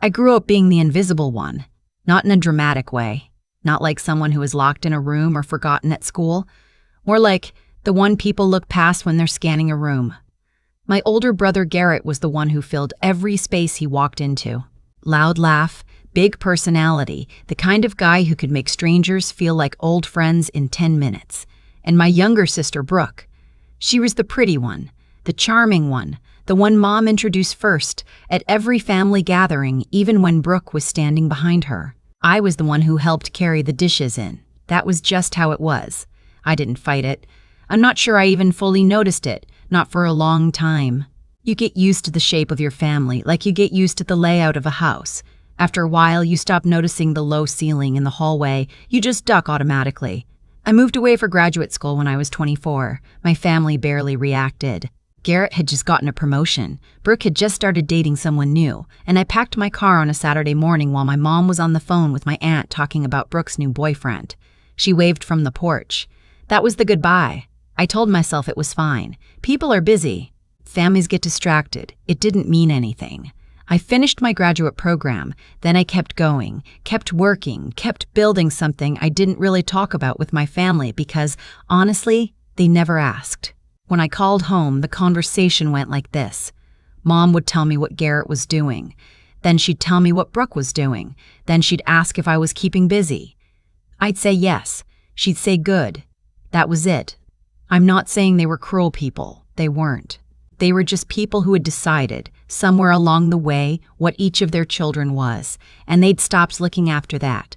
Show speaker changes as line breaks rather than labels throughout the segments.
I grew up being the invisible one, not in a dramatic way, not like someone who is locked in a room or forgotten at school, more like the one people look past when they're scanning a room. My older brother Garrett was the one who filled every space he walked into. Loud laugh, big personality, the kind of guy who could make strangers feel like old friends in 10 minutes. And my younger sister Brooke. She was the pretty one, the charming one, the one Mom introduced first at every family gathering, even when Brooke was standing behind her. I was the one who helped carry the dishes in. That was just how it was. I didn't fight it. I'm not sure I even fully noticed it, not for a long time. You get used to the shape of your family, like you get used to the layout of a house. After a while, you stop noticing the low ceiling in the hallway. You just duck automatically. I moved away for graduate school when I was 24. My family barely reacted. Garrett had just gotten a promotion. Brooke had just started dating someone new, and I packed my car on a Saturday morning while my mom was on the phone with my aunt talking about Brooke's new boyfriend. She waved from the porch. That was the goodbye. I told myself it was fine. People are busy. Families get distracted. It didn't mean anything. I finished my graduate program. Then I kept going, kept working, kept building something I didn't really talk about with my family because, honestly, they never asked. When I called home, the conversation went like this. Mom would tell me what Garrett was doing. Then she'd tell me what Brooke was doing. Then she'd ask if I was keeping busy. I'd say yes. She'd say good. That was it. I'm not saying they were cruel people. They weren't. They were just people who had decided, somewhere along the way, what each of their children was, and they'd stopped looking after that.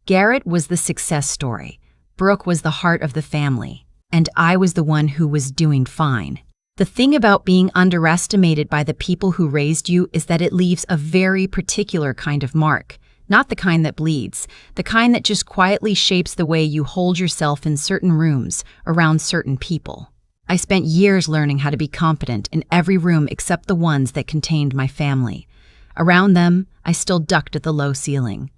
Garrett was the success story. Brooke was the heart of the family. And I was the one who was doing fine. The thing about being underestimated by the people who raised you is that it leaves a very particular kind of mark. Not the kind that bleeds, the kind that just quietly shapes the way you hold yourself in certain rooms, around certain people. I spent years learning how to be competent in every room except the ones that contained my family. Around them, I still ducked at the low ceiling.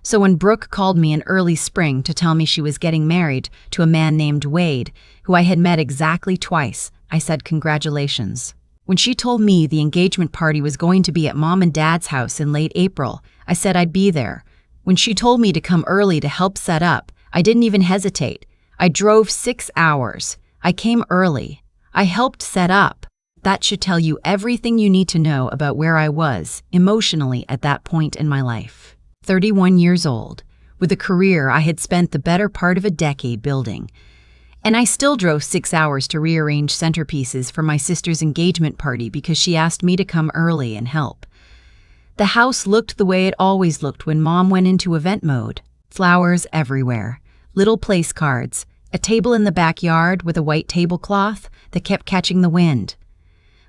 So when Brooke called me in early spring to tell me she was getting married to a man named Wade, who I had met exactly twice, I said congratulations. When she told me the engagement party was going to be at Mom and Dad's house in late April, I said I'd be there. When she told me to come early to help set up, I didn't even hesitate. I drove 6 hours. I came early. I helped set up. That should tell you everything you need to know about where I was emotionally at that point in my life. 31 years old, with a career I had spent the better part of a decade building. And I still drove 6 hours to rearrange centerpieces for my sister's engagement party because she asked me to come early and help. The house looked the way it always looked when Mom went into event mode. Flowers everywhere, little place cards, a table in the backyard with a white tablecloth that kept catching the wind.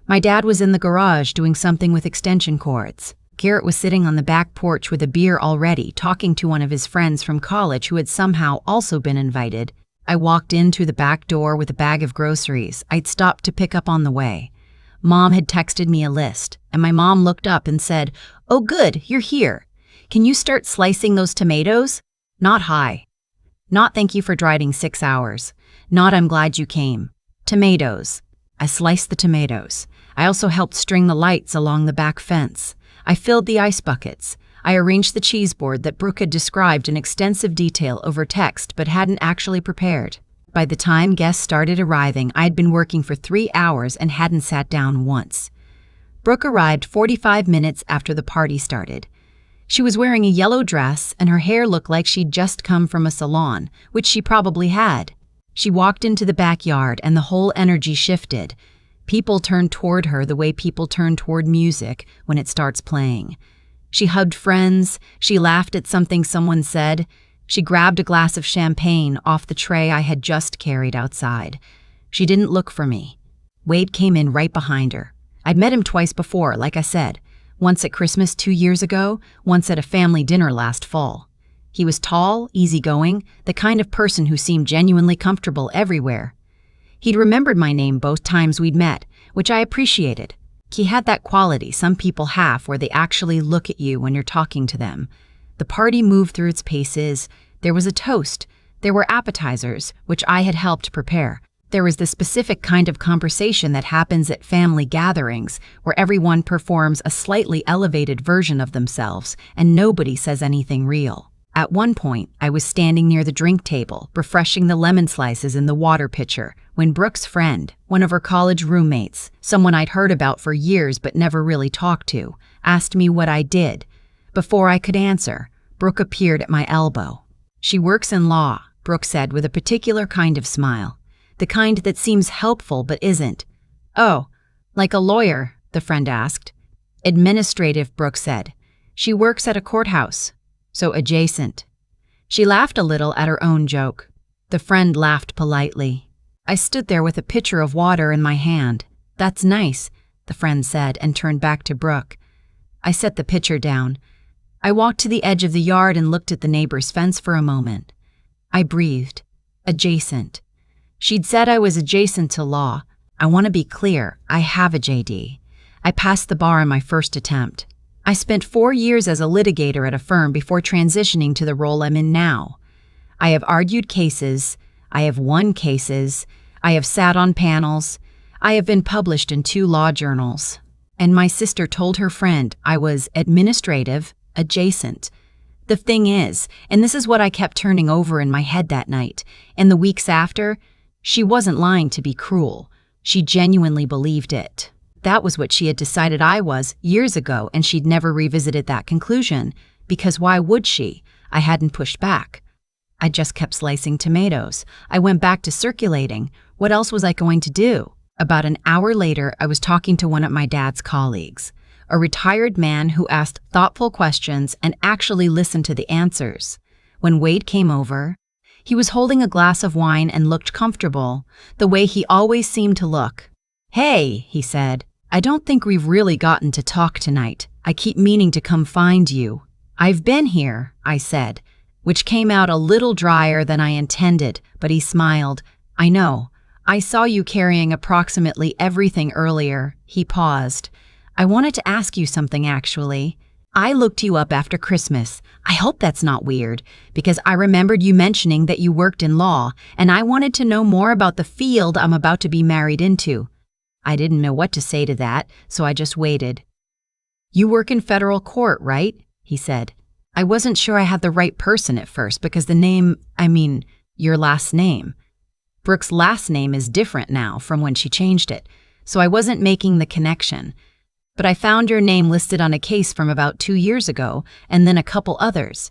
My dad was in the garage doing something with extension cords. Garrett was sitting on the back porch with a beer already, talking to one of his friends from college who had somehow also been invited. I walked in through the back door with a bag of groceries I'd stopped to pick up on the way. Mom had texted me a list, and my mom looked up and said, "Oh good, you're here. Can you start slicing those tomatoes?" Not hi. Not thank you for driving 6 hours. Not I'm glad you came. Tomatoes. I sliced the tomatoes. I also helped string the lights along the back fence. I filled the ice buckets. I arranged the cheese board that Brooke had described in extensive detail over text but hadn't actually prepared. By the time guests started arriving, I'd been working for 3 hours and hadn't sat down once. Brooke arrived 45 minutes after the party started. She was wearing a yellow dress and her hair looked like she'd just come from a salon, which she probably had. She walked into the backyard and the whole energy shifted. People turned toward her the way people turn toward music when it starts playing. She hugged friends, she laughed at something someone said, she grabbed a glass of champagne off the tray I had just carried outside. She didn't look for me. Wade came in right behind her. I'd met him twice before, like I said, once at Christmas 2 years ago, once at a family dinner last fall. He was tall, easygoing, the kind of person who seemed genuinely comfortable everywhere. He'd remembered my name both times we'd met, which I appreciated. He had that quality some people have where they actually look at you when you're talking to them. The party moved through its paces. There was a toast. There were appetizers, which I had helped prepare. There was the specific kind of conversation that happens at family gatherings, where everyone performs a slightly elevated version of themselves and nobody says anything real. At one point, I was standing near the drink table, refreshing the lemon slices in the water pitcher, when Brooke's friend, one of her college roommates, someone I'd heard about for years but never really talked to, asked me what I did. Before I could answer, Brooke appeared at my elbow. "She works in law," Brooke said with a particular kind of smile. "The kind that seems helpful but isn't." "Oh, like a lawyer?" the friend asked. "Administrative," Brooke said. "She works at a courthouse." "So adjacent." She laughed a little at her own joke. The friend laughed politely. I stood there with a pitcher of water in my hand. "That's nice," the friend said and turned back to Brooke. I set the pitcher down. I walked to the edge of the yard and looked at the neighbor's fence for a moment. I breathed. Adjacent. She'd said I was adjacent to law. I want to be clear, I have a JD. I passed the bar in my first attempt. I spent 4 years as a litigator at a firm before transitioning to the role I'm in now. I have argued cases, I have won cases, I have sat on panels, I have been published in 2 law journals. And my sister told her friend I was administrative, adjacent. The thing is, and this is what I kept turning over in my head that night, and the weeks after, she wasn't lying to be cruel. She genuinely believed it. That was what she had decided I was years ago, and she'd never revisited that conclusion, because why would she? I hadn't pushed back. I just kept slicing tomatoes. I went back to circulating. What else was I going to do? About an hour later, I was talking to one of my dad's colleagues, a retired man who asked thoughtful questions and actually listened to the answers. When Wade came over, he was holding a glass of wine and looked comfortable, the way he always seemed to look. "Hey," he said, "I don't think we've really gotten to talk tonight. I keep meaning to come find you." "I've been here," I said, which came out a little drier than I intended, but he smiled. "I know. I saw you carrying approximately everything earlier." He paused. "I wanted to ask you something, actually. I looked you up after Christmas. I hope that's not weird, because I remembered you mentioning that you worked in law, and I wanted to know more about the field I'm about to be married into." I didn't know what to say to that, so I just waited. "You work in federal court, right?" he said. I wasn't sure I had the right person at first because the name, your last name. Brooke's last name is different now from when she changed it, so I wasn't making the connection. But I found your name listed on a case from about 2 years ago, and then a couple others.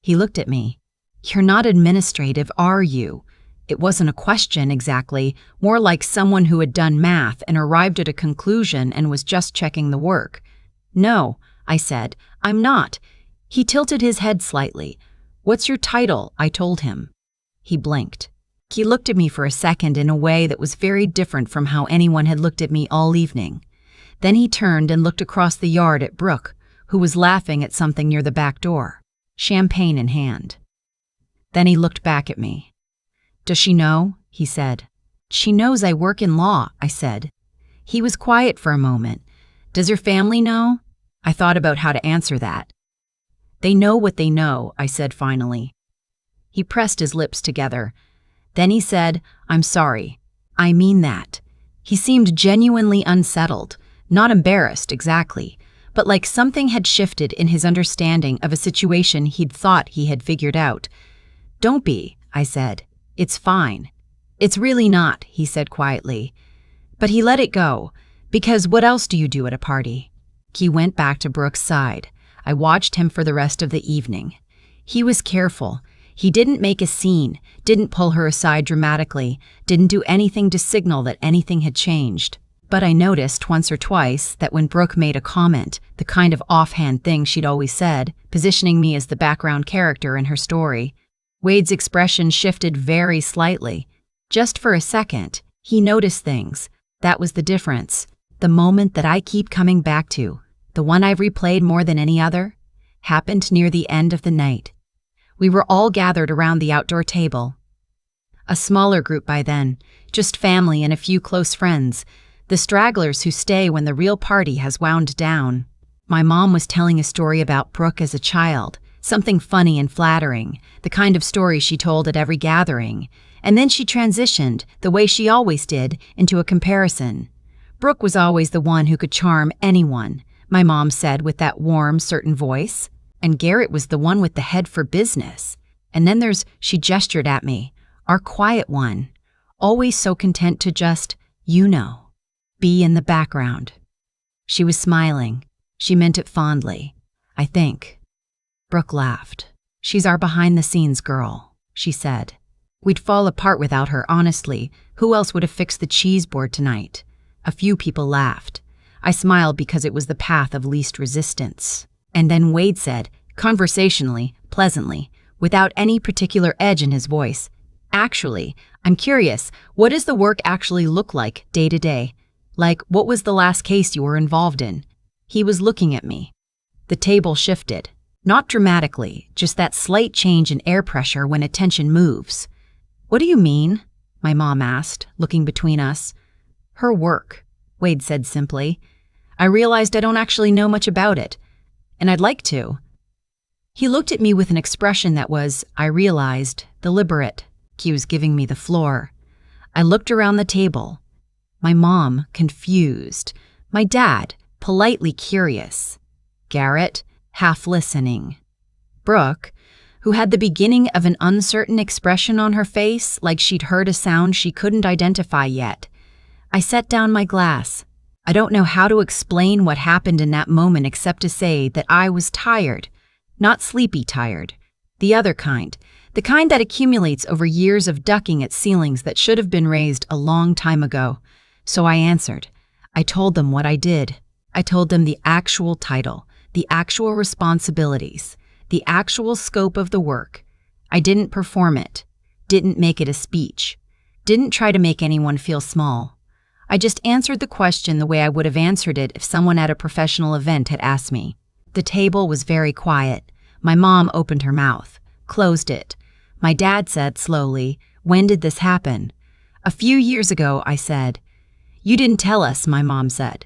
He looked at me. "You're not administrative, are you?" It wasn't a question exactly, more like someone who had done math and arrived at a conclusion and was just checking the work. "No," I said, "I'm not." He tilted his head slightly. "What's your title?" I told him. He blinked. He looked at me for a second in a way that was very different from how anyone had looked at me all evening. Then he turned and looked across the yard at Brooke, who was laughing at something near the back door, champagne in hand. Then he looked back at me. "Does she know?" he said. "She knows I work in law," I said. He was quiet for a moment. "Does your family know?" I thought about how to answer that. "They know what they know," I said finally. He pressed his lips together. Then he said, "I'm sorry. I mean that." He seemed genuinely unsettled, not embarrassed exactly, but like something had shifted in his understanding of a situation he'd thought he had figured out. "Don't be," I said. "It's fine." "It's really not," he said quietly. But he let it go, because what else do you do at a party? He went back to Brooke's side. I watched him for the rest of the evening. He was careful. He didn't make a scene, didn't pull her aside dramatically, didn't do anything to signal that anything had changed. But I noticed once or twice that when Brooke made a comment, the kind of offhand thing she'd always said, positioning me as the background character in her story, Wade's expression shifted very slightly. Just for a second, he noticed things. That was the difference. The moment that I keep coming back to, the one I've replayed more than any other, happened near the end of the night. We were all gathered around the outdoor table. A smaller group by then, just family and a few close friends, the stragglers who stay when the real party has wound down. My mom was telling a story about Brooke as a child, something funny and flattering, the kind of story she told at every gathering, And then she transitioned, the way she always did, into a comparison. Brooke was always the one who could charm anyone, my mom said with that warm, certain voice. And Garrett was the one with the head for business. And then she gestured at me, our quiet one, always so content to just, be in the background. She was smiling. She meant it fondly, I think. Brooke laughed. She's our behind-the-scenes girl, she said. We'd fall apart without her, honestly. Who else would have fixed the cheese board tonight? A few people laughed. I smiled because it was the path of least resistance. And then Wade said, conversationally, pleasantly, without any particular edge in his voice, actually, I'm curious, what does the work actually look like day to day? Like, what was the last case you were involved in? He was looking at me. The table shifted. Not dramatically, just that slight change in air pressure when attention moves. What do you mean? My mom asked, looking between us. Her work, Wade said simply. I realized I don't actually know much about it, and I'd like to. He looked at me with an expression that was, I realized, deliberate. He was giving me the floor. I looked around the table. My mom, confused. My dad, politely curious. Garrett, half listening. Brooke, who had the beginning of an uncertain expression on her face, like she'd heard a sound she couldn't identify yet. I set down my glass. I don't know how to explain what happened in that moment except to say that I was tired. Not sleepy tired. The other kind. The kind that accumulates over years of ducking at ceilings that should have been raised a long time ago. So I answered. I told them what I did. I told them the actual title, the actual responsibilities, the actual scope of the work. I didn't perform it, didn't make it a speech, didn't try to make anyone feel small. I just answered the question the way I would have answered it if someone at a professional event had asked me. The table was very quiet. My mom opened her mouth, closed it. My dad said slowly, when did this happen? A few years ago, I said. You didn't tell us, my mom said.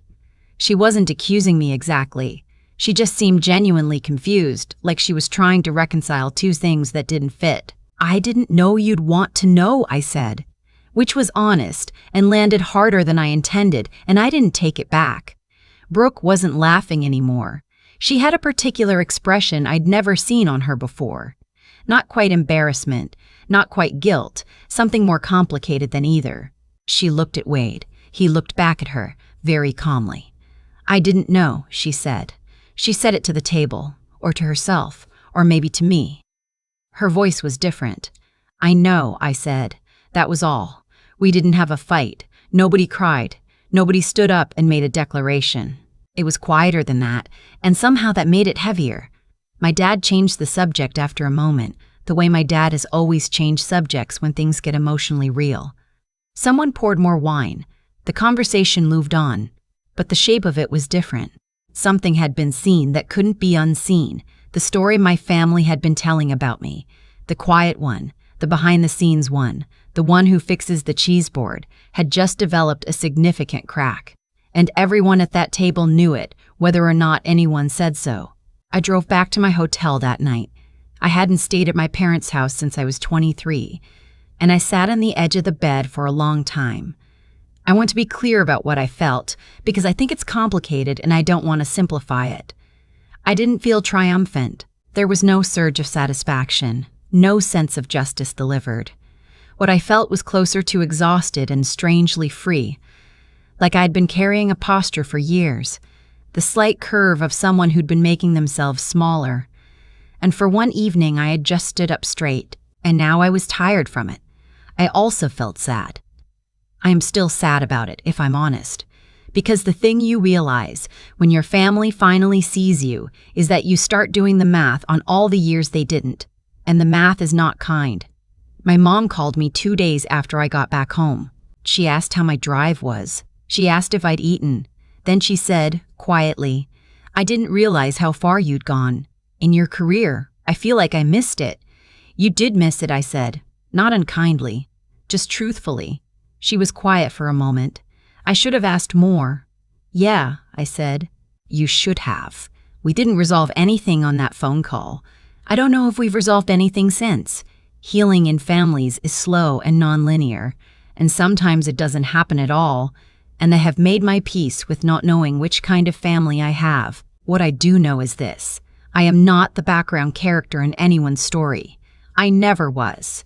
She wasn't accusing me exactly. She just seemed genuinely confused, like she was trying to reconcile two things that didn't fit. I didn't know you'd want to know, I said. Which was honest and landed harder than I intended, and I didn't take it back. Brooke wasn't laughing anymore. She had a particular expression I'd never seen on her before. Not quite embarrassment, not quite guilt, something more complicated than either. She looked at Wade. He looked back at her, very calmly. I didn't know, she said. She said it to the table, or to herself, or maybe to me. Her voice was different. I know, I said. That was all. We didn't have a fight. Nobody cried. Nobody stood up and made a declaration. It was quieter than that, and somehow that made it heavier. My dad changed the subject after a moment, the way my dad has always changed subjects when things get emotionally real. Someone poured more wine. The conversation moved on, but the shape of it was different. Something had been seen that couldn't be unseen, the story my family had been telling about me. The quiet one, the behind-the-scenes one, the one who fixes the cheese board, had just developed a significant crack. And everyone at that table knew it, whether or not anyone said so. I drove back to my hotel that night. I hadn't stayed at my parents' house since I was 23, and I sat on the edge of the bed for a long time. I want to be clear about what I felt, because I think it's complicated and I don't want to simplify it. I didn't feel triumphant. There was no surge of satisfaction, no sense of justice delivered. What I felt was closer to exhausted and strangely free, like I'd been carrying a posture for years, the slight curve of someone who'd been making themselves smaller. And for one evening I had just stood up straight, and now I was tired from it. I also felt sad. I am still sad about it, if I'm honest, because the thing you realize when your family finally sees you is that you start doing the math on all the years they didn't, and the math is not kind. My mom called me 2 days after I got back home. She asked how my drive was. She asked if I'd eaten. Then she said, quietly, I didn't realize how far you'd gone. In your career, I feel like I missed it. You did miss it, I said, not unkindly, just truthfully. She was quiet for a moment. I should have asked more. Yeah, I said. You should have. We didn't resolve anything on that phone call. I don't know if we've resolved anything since. Healing in families is slow and nonlinear, and sometimes it doesn't happen at all, and I have made my peace with not knowing which kind of family I have. What I do know is this: I am not the background character in anyone's story. I never was.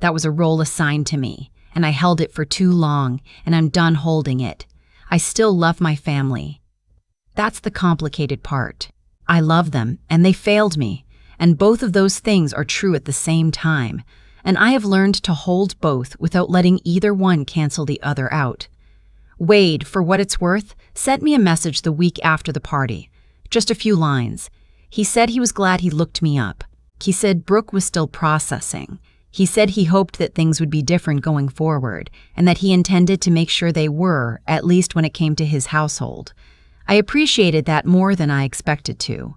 That was a role assigned to me, and I held it for too long, and I'm done holding it. I still love my family. That's the complicated part. I love them, and they failed me, and both of those things are true at the same time, and I have learned to hold both without letting either one cancel the other out. Wade, for what it's worth, sent me a message the week after the party. Just a few lines. He said he was glad he looked me up. He said Brooke was still processing. He said he hoped that things would be different going forward, and that he intended to make sure they were, at least when it came to his household. I appreciated that more than I expected to.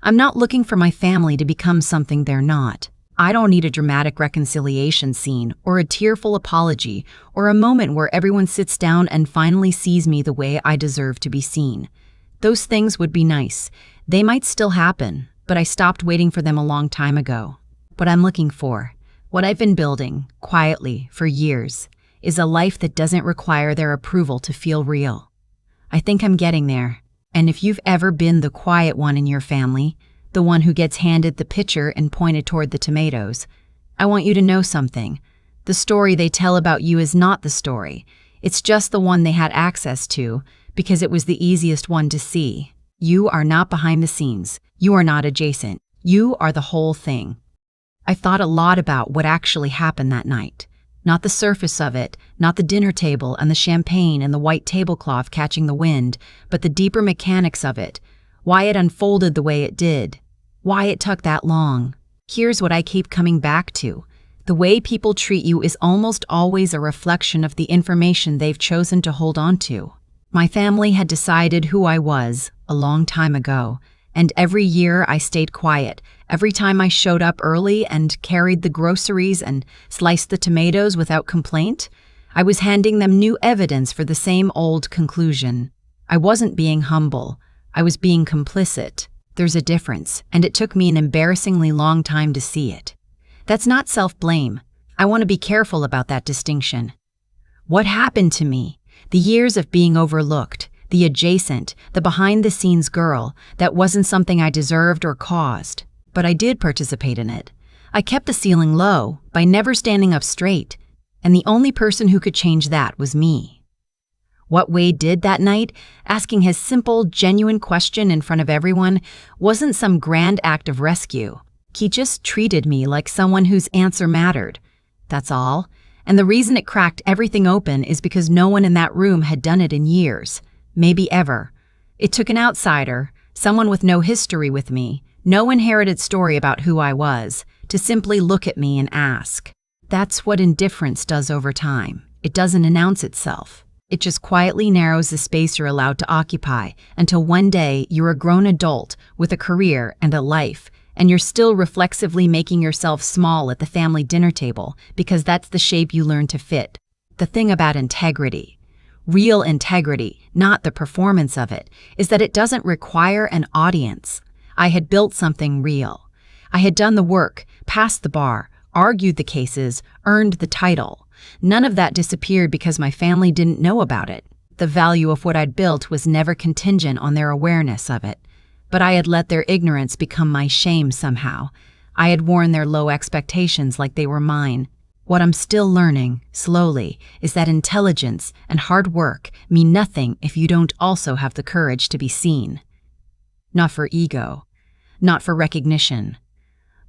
I'm not looking for my family to become something they're not. I don't need a dramatic reconciliation scene, or a tearful apology, or a moment where everyone sits down and finally sees me the way I deserve to be seen. Those things would be nice. They might still happen, but I stopped waiting for them a long time ago. What I'm looking for, what I've been building, quietly, for years, is a life that doesn't require their approval to feel real. I think I'm getting there, and if you've ever been the quiet one in your family, the one who gets handed the pitcher and pointed toward the tomatoes, I want you to know something. The story they tell about you is not the story. It's just the one they had access to, because it was the easiest one to see. You are not behind the scenes. You are not adjacent. You are the whole thing. I've thought a lot about what actually happened that night. Not the surface of it, not the dinner table and the champagne and the white tablecloth catching the wind, but the deeper mechanics of it. Why it unfolded the way it did. Why it took that long. Here's what I keep coming back to. The way people treat you is almost always a reflection of the information they've chosen to hold on to. My family had decided who I was a long time ago, and every year I stayed quiet. Every time I showed up early and carried the groceries and sliced the tomatoes without complaint, I was handing them new evidence for the same old conclusion. I wasn't being humble. I was being complicit. There's a difference, and it took me an embarrassingly long time to see it. That's not self-blame. I want to be careful about that distinction. What happened to me? The years of being overlooked, the adjacent, the behind-the-scenes girl, that wasn't something I deserved or caused. But I did participate in it. I kept the ceiling low by never standing up straight, and the only person who could change that was me. What Wade did that night, asking his simple, genuine question in front of everyone, wasn't some grand act of rescue. He just treated me like someone whose answer mattered. That's all. And the reason it cracked everything open is because no one in that room had done it in years, maybe ever. It took an outsider, someone with no history with me, no inherited story about who I was, to simply look at me and ask. That's what indifference does over time. It doesn't announce itself. It just quietly narrows the space you're allowed to occupy until one day you're a grown adult with a career and a life, and you're still reflexively making yourself small at the family dinner table because that's the shape you learn to fit. The thing about integrity, real integrity, not the performance of it, is that it doesn't require an audience. I had built something real. I had done the work, passed the bar, argued the cases, earned the title. None of that disappeared because my family didn't know about it. The value of what I'd built was never contingent on their awareness of it. But I had let their ignorance become my shame somehow. I had worn their low expectations like they were mine. What I'm still learning, slowly, is that intelligence and hard work mean nothing if you don't also have the courage to be seen. Not for ego, not for recognition,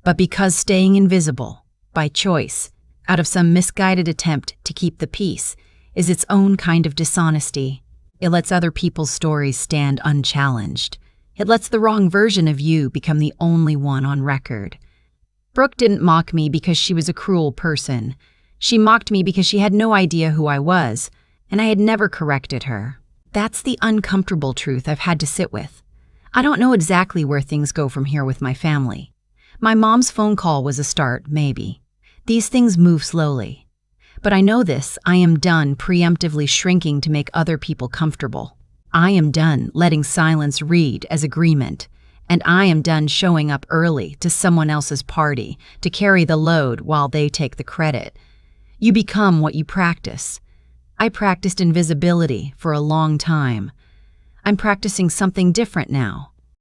but because staying invisible, by choice, out of some misguided attempt to keep the peace, is its own kind of dishonesty. It lets other people's stories stand unchallenged. It lets the wrong version of you become the only one on record. Brooke didn't mock me because she was a cruel person. She mocked me because she had no idea who I was, and I had never corrected her. That's the uncomfortable truth I've had to sit with. I don't know exactly where things go from here with my family. My mom's phone call was a start, maybe. These things move slowly. But I know this: I am done preemptively shrinking to make other people comfortable. I am done letting silence read as agreement, and I am done showing up early to someone else's party to carry the load while they take the credit. You become what you practice. I practiced invisibility for a long time. I'm practicing something different now.